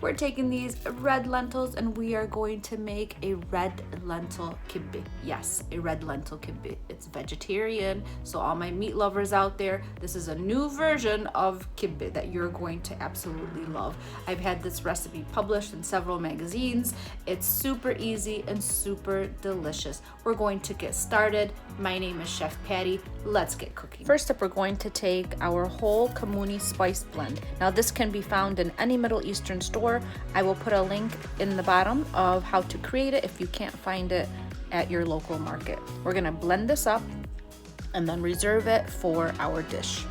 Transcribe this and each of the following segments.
we're taking these red lentils and we are going to make a red lentil kibbeh. Yes, a red lentil kibbeh. It's vegetarian, so all my meat lovers out there, this is a new version of kibbeh that you're going to absolutely love. I've had this recipe published in several magazines. It's super easy and super delicious. We're going to get started. My name is Chef Patty. Let's get cooking. First up, we're going to take our whole Kammouni spice blend. Now this can be found in any Middle Eastern store. I will put a link in the bottom of how to create it if you can't find it at your local market. We're gonna blend this up and then reserve it for our dish.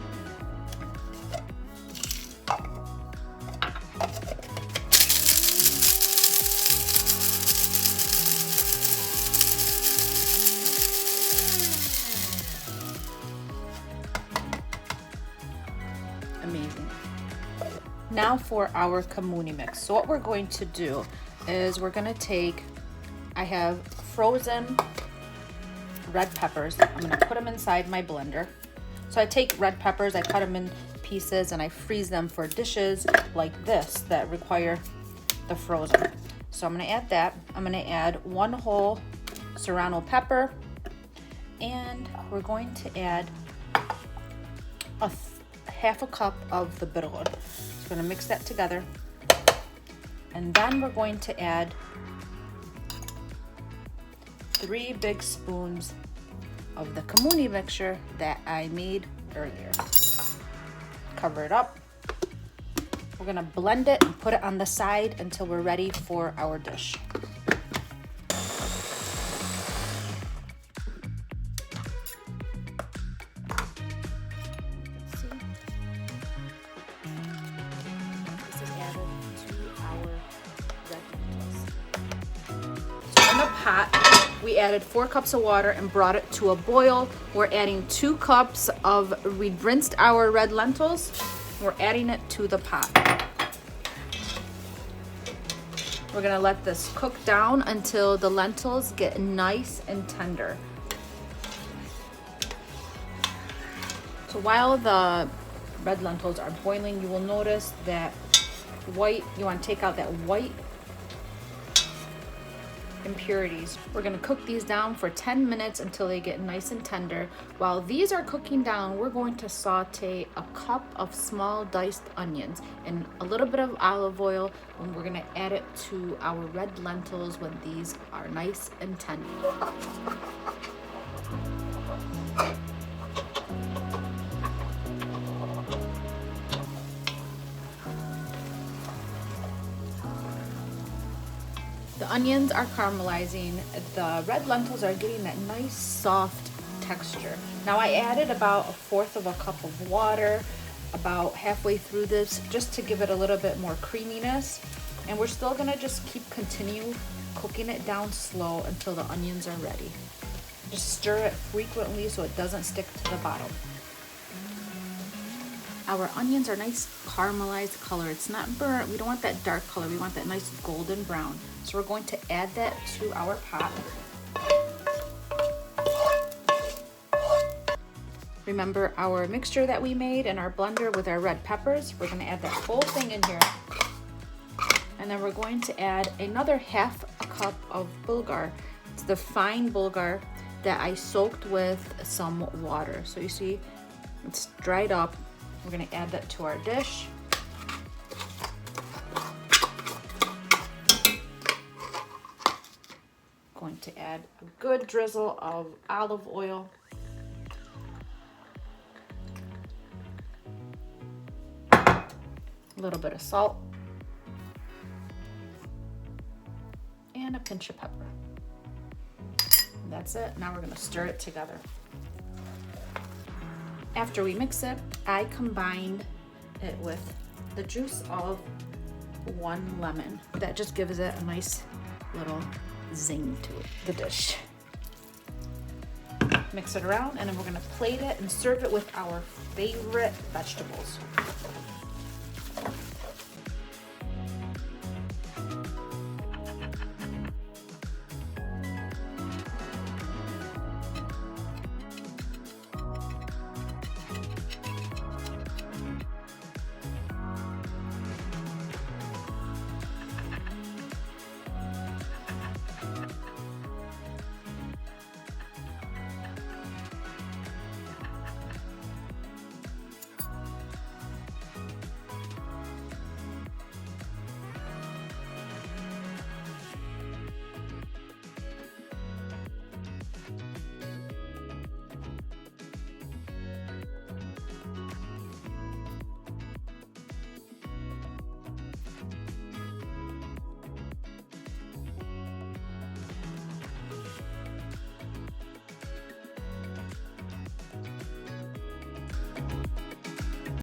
Amazing. Now for our Kammouni mix. So what we're going to do is we're gonna take, I have frozen red peppers. I'm gonna put them inside my blender. So I take red peppers, I cut them in pieces and I freeze them for dishes like this that require the frozen. So I'm gonna add that. I'm gonna add 1 whole serrano pepper and we're going to add half a cup of the bitter. So we're gonna mix that together. And then we're going to add 3 big spoons of the Kammouni mixture that I made earlier. Cover it up. We're gonna blend it and put it on the side until we're ready for our dish. We added 4 cups of water and brought it to a boil. We're adding 2 cups of, we rinsed our red lentils. We're adding it to the pot. We're gonna let this cook down until the lentils get nice and tender. So while the red lentils are boiling, you will notice that white, you wanna take out that white impurities. We're gonna cook these down for 10 minutes until they get nice and tender. While these are cooking down, we're going to saute a cup of small diced onions and a little bit of olive oil, and we're gonna add it to our red lentils when these are nice and tender. The onions are caramelizing. The red lentils are getting that nice soft texture. Now I added about 1/4 of a cup of water about halfway through this just to give it a little bit more creaminess. And we're still gonna just continue cooking it down slow until the onions are ready. Just stir it frequently so it doesn't stick to the bottom. Our onions are nice caramelized color. It's not burnt. We don't want that dark color. We want that nice golden brown. So we're going to add that to our pot. Remember our mixture that we made in our blender with our red peppers? We're gonna add that whole thing in here. And then we're going to add another 1/2 cup of bulgar. It's the fine bulgar that I soaked with some water. So you see, it's dried up. We're gonna add that to our dish. Going to add a good drizzle of olive oil. A little bit of salt. And a pinch of pepper. And that's it. Now we're gonna stir it together. After we mix it, I combined it with the juice of 1 lemon. That just gives it a nice little zing to it, the dish. Mix it around and then we're gonna plate it and serve it with our favorite vegetables.